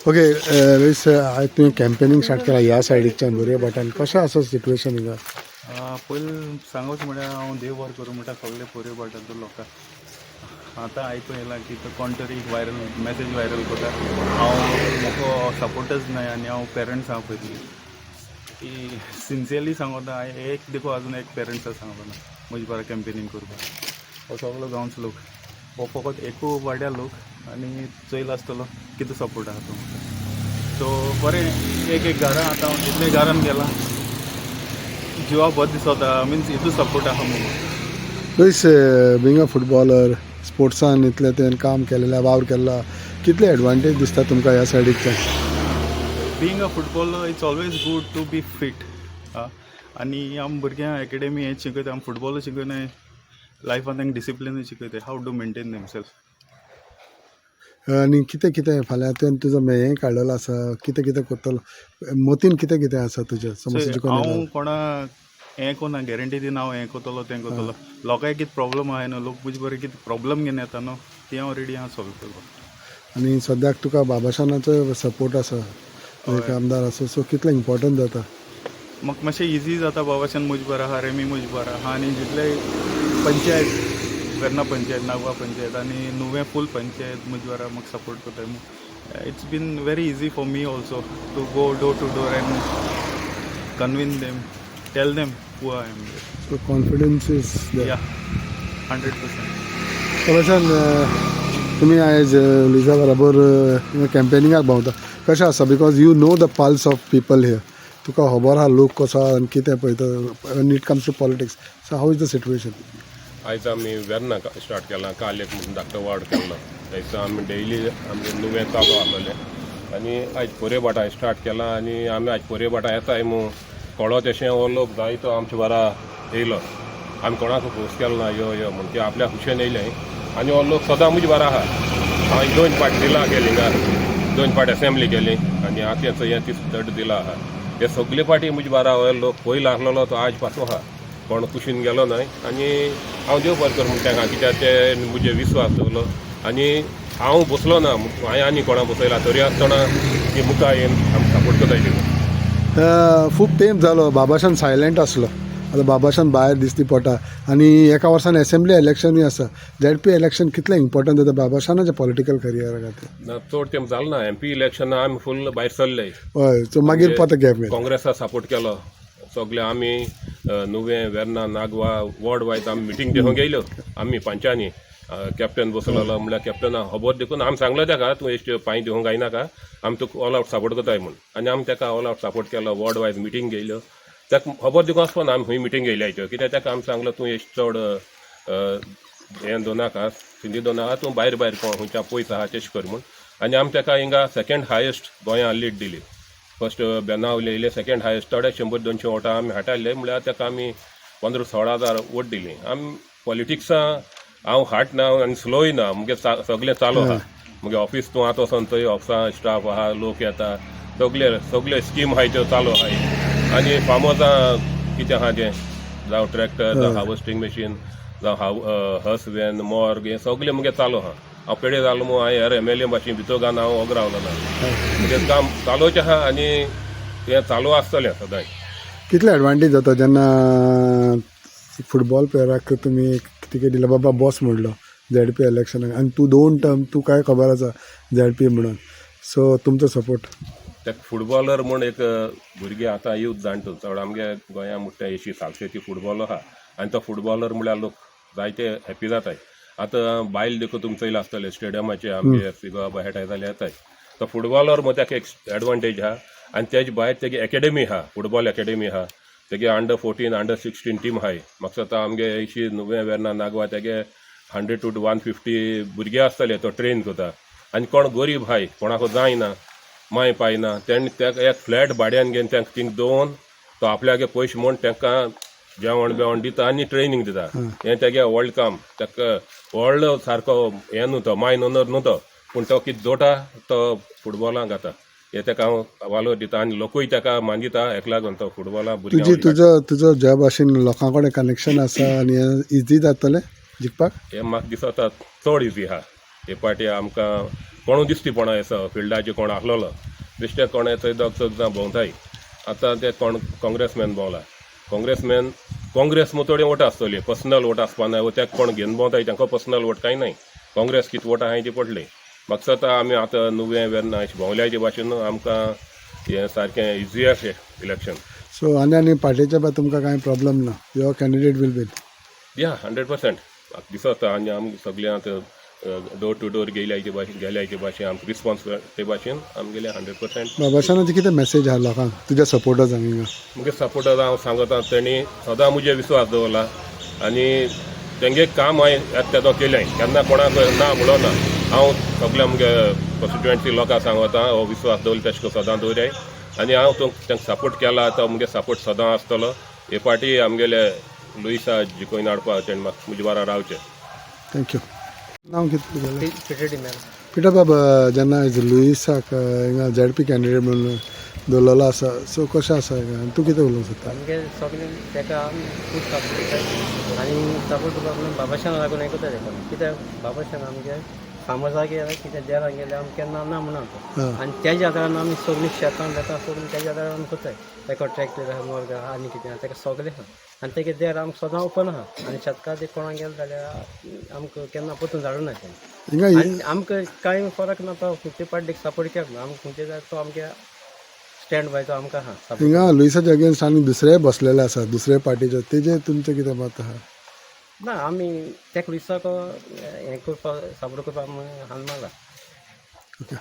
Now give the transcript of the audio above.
Okay वेस तुवें campaigning start केला ह्या सायडीच्यान बोरये भाटान कशें आसा सिट्युएशन हिंगा पयलीं सांगोच म्हळ्यार हांव देव बरें करूं म्हणटा सगळे पोरयो भाटांतलो लोकांक आतां आयकूं येयलां की तो कोण तरी वायरल मॅसेज वायरल करता हांव म्हाका सपोर्टच नाय आनी हांव पेरंट्स आहा पयलीं की सिन्सियरली सांगता हांवें एक देखो आजून एक पेरंट्सा सांगलो ना म्हजे बारा कॅम्पेनींग करपाक हो सगलो गांवचो लोक हो फकत एकू वाड्या लोक आनी चोयल आसतलो कितें सपोर्ट आहा तो सो बरें एक घरां आतां हांव जितले घरान गेलां जिवा बरें दिसता मिन्स हितू सपोर्ट आहा म्हणून वेस बिंग अ फुटबॉलर स्पोर्ट्सान इतलें तुवें काम केलेलें वावर केला कितले एडवांटेज दिसता तुमकां ह्या सायडीच्यान being a footballer it's always good to be fit आनी आम भुरग्यांक एकेडेमी हेंच शिकयता आम फुटबॉलूच शिकयनाय लायफान तांकां डिसिप्लिनूच शिकयता हाव टू मेंटेन देमसेल्फ आनी कितें कितें फाल्यां तुवें तुजो हें काडलेलो आसा कितें कितें करतलो मतीन कितें कितें आसा तुजें समज तुजें हांव कोणाक हें कोना गॅरंटी दिना हांव हें करतलो तें करतलो लोकांक कितें प्रॉब्लम आहाय न्हू लोक तुजे बरें कितें प्रॉब्लम घेवन येता न्हू ती हांव रेडी आहा सॉल्व करपाक आनी सद्याक तुका बाबाशानाचो सपोर्ट आसा एक आमदार आसा सो कितलें इम्पॉर्टंट जाता म्हाका मातशें इजी जाता बाबाशान मुजबर आहा रेमी मुजबर आहा आनी जितले पंचायत वेर्ना पंचायत नागवा पंचायत आनी नुवें फूल पंचायत मुजबर आहा म्हाका सपोर्ट करता it's been very easy for me also to go door to door and convince them tell them who I am so confidence is या 100%. बाबाशान तुमी आयज लिजा बराबर कॅम्पेनिंगाक भोंवता कशें आसा because you know the pulse of people here तुका खबर आहा लोक कसो आनी कितें पळयता when it comes to politics so how is the situation आयज आमी वेर्ना स्टार्ट केलां काल एक धाकटो वार्ड केल्लो थंयसर आमी डेली आमचें नुवें चालू आसलेलें आनी आयज पोरये भाटा स्टार्ट केलां आनी आमी आयज पोरये भाटा येताय मू कळत अशें हो लोक जायतो आमचे बारा येयलो आमी कोणाक फोर्स केलो ना यो यो म्हण ते आपल्या खुशेन येयले आनी हो लोक सदां म्हजे बारा आहा हांवें 2 पाट दिला गेली हिंगा 2 पाट असेंब्ली केली आनी आतां हें ती चड दिला आहा हे सगळे पाटी म्हजे बारा हो लोक पयलो आसलेलो तो आज पासून आहा कोण कुशीन गेलो न्हय आनी हांव देव बरें कर म्हणटा ताका कित्याक ते म्हजे विश्वास दवरलो आनी हांव बसलो ना हांवें आनी कोणा बसयला तरी आसतना ती मुखार येवन आमकां सपोर्ट करता खूब तेंप जालो बाबाशान सायलेंट आसलो आतां बाबाशान भायर दिसती पडटा आनी एका वर्सान एसेंब्ली इलेक्शनूय आसा झेडपी इलेक्शन कितलें इम्पॉर्टंट जाता बाबाशानाच्या पॉलिटिकल करियरा खातीर चड तेंप जालें ना MP इलेक्शन आमी फूल भायर सरले हय सो मागीर पता गॅप काँग्रेसा सपोर्ट केलो सगळे आमी नुवें वेर्ना नागवा वॉर्ड वायज आमी मिटींग दिवंक गेल्यो आमी पंचांनी कॅप्टन बसलेलो म्हळ्यार कॅप्टना खबर देखून आमी सांगलो ताका तूं एश्ट पांय दिवंक जायनाका आमी तुका ऑल आवट सपोर्ट करताय म्हूण आनी आमी ताका ऑल आवट सपोर्ट केलो वॉर्ड वायज मिटींग गेल्यो ताका खबर दिवंक आसपा आमी खंय मिटींग गेयल्याच्यो कित्याक ताका आमी सांगलो तूं एश्ट चड हें दोनाका सिंधी दोनाका तूं भायर भायर कोण खंयच्या पयस आहा तेश कर म्हूण आनी आमी ताका हिंगा सेकेंड हायेस्ट गोंयां लीड दिली फर्स्ट बेनावले येयले सेकेंड हायेस्ट थोडे 100-200 वोटां आमी हाडटाले म्हळ्यार ताका आमी 15-16,000 वोट दिली आमी पॉलिटिक्सा हांव हाडना आनी स्लोय ना मुगे सगळें चालू आहा मुगे ऑफिस तूं आतां वचोन थंय ऑफिसां स्टाफ आहा लोक येता सगळे स्कीम आहाय त्यो चालू आहाय आनी फार्मर्सां कितें आहा तें जावं ट्रॅक्टर जावं हार्वेस्टिंग मशीन जावं हस वॅन मॉर्ग हें सगळें मुगे चालू आहा हांव पेडे जालो मू हांवें हेर MLA भाशेन भितर घालून हांव वोग रावलो ना म्हणजे काम चालूच आहा आनी हें चालू आसतलें सदांच कितले एडवांटेज जाता जेन्ना फुटबॉल प्लेयराक तुमी टिकेट दिला बाबा बॉस म्हणलो झेडपी इलेक्शनाक आनी तूं 2 टर्म तूं काय खबर आसा झेडपी म्हणून सो तुमचो सपोर्ट तेका फुटबॉलर म्हूण एक भुरगे आतां यूथ जाणटो चड आमगे गोंयां म्हणटा 80-70 फुटबॉल आहा आनी तो फुटबॉलर म्हळ्यार लोक जायते हॅप्पी जाताय आतां बायल देखून तुमचो येयला आसतले स्टेडियमाचे आमगे फिगो बाबा हेटाय जाल्यार येताय तो फुटबॉलर म्हूण ताका एक एडवांटेज आहा आनी तेजे भायर तेगे एकेडेमी आहा फुटबॉल एकेडेमी आहा तेगे अंडर-14 अंडर-16 टीम आहाय म्हाका दिसता आमगे अशी नुवें वेर्ना नागवा तेगे 100 to 150 भुरगे आसतले तो ट्रेन करता आनी कोण गरीब आहाय कोणाक जायना माय पायना तेणी ताका एक फ्लॅट भाड्यान घेवन तांकां थिंग दवरून तो आपल्यागे पयशे म्हूण तांकां जेवण बेवण दिता आनी ट्रेनींग दिता हें तेगे व्हडलें काम ताका व्हडलो सारको हें न्हू तो मायन ओनर न्हू तो पूण तो कितें जोडटा तो फुटबॉलाक घाता हे ताका हांव वालोर दिता आनी लोकूय ताका मानिता हेका लागून तो फुटबॉलाक तुजो ज्या भाशेन लोकां कडेन कनेक्शन आसा आनी इजी जातलें जिखपाक हें म्हाका दिसता चड इजी आहा हे पाटी आमकां कोणू दिसती कोणा असं फिल्डाचे कोण आसलेलो बेश्टे कोणे थंय दोग जावं भोंवताय आतां ते कोण काँग्रेसमॅन भोंवला काँग्रेसमॅन काँग्रेस मुतोडे वोट आसतली पर्सनल वोट आसपा ना त्याक कोण घेवन भोंवताय तांकां पर्सनल वोट कांय नाय काँग्रेस कितें वोट आहाय ती पडली म्हाका दिसता आमी आतां नुवें वेर्ना अशें भोंवल्याचे भाशेन आमकां हें सारकें इजियर शें इलेक्शन सो आनी पार्टीच्या भायर तुमकां कांय प्रॉब्लम ना युअर कॅन्डिडेट वील बी या 100% म्हाका दिसता आनी आमी सगळे आतां डोर टू डोर गेल्याचे भाशेन आमकां रिस्पॉन्स ते भाशेन आमगेले 100%. बाबाशानाची कितें मेसेज आहा लोकांक तुज्या सपोर्टर्सांक हिंगा मुगे सपोर्टर हांव सांगता तेणी सदां म्हजे विश्वास दवरला आनी तेंगे काम हांवें येता केलें केन्ना कोणाक ना म्हणून ना हांव सगळ्या मुगे कॉन्स्टिट्युएंसी लोकांक सांगता हो विश्वास दवरला तेश को सदां दवराय आनी हांव तांकां सपोर्ट केला तो मुगे सपोर्ट सदां आसतलो हे पाटी आमगेले लुईसा जिखून हाडपा तेणें म्हाका म्हजे बारा रावचें. थँक्यू. नांव कितें तुगेलें? पिटेडी मॅम. पिटर बाबा जेन्ना लुईसाक हिंगा झेड कॅन्डिडेट म्हणून दवरलेलो आसा सो कशें आसा हिंगा तूं कितें उलोवंक सोदता? आमगे सगळे ताका आमी खूब सपोर्ट करता आनी सपोर्ट करपाक लागून बाबाशान लागून आयकता ताका कित्याक बाबाशान आमगे समाजाक गेले कितें देराक गेले आमी केन्ना ना म्हणा आनी तेज्या आदारान आमी सगळीं शेतां बेतां सगळीं तेज्या आदारान आमी करताय ताका ट्रॅक्टर आहा मोर्ग आहा आनी कितें आहा ताका सगळें आहा आनी तेगे देर आमकां सदां ओपन आहा आनी शेतकार ते कोणाक गेले जाल्यार आमकां केन्ना परतून धाडूं ना तें हिंगा आनी आमकां कांय फरक ना तो खंयचे पार्टीक सपोर्ट केलो ना आमकां खंयचे जाय तो आमगे स्टँड बाय तो आमकां आहा सपोर्ट. हिंगा लुईसाच्या अगेन्स्ट आनी दुसरे बसलेले आसा दुसरे पार्टीचे तेजे तुमचें कितें मत आहा? ना आमी तेका विसक हें करपाक सपोर्ट करपाक हाल मारला. ओके.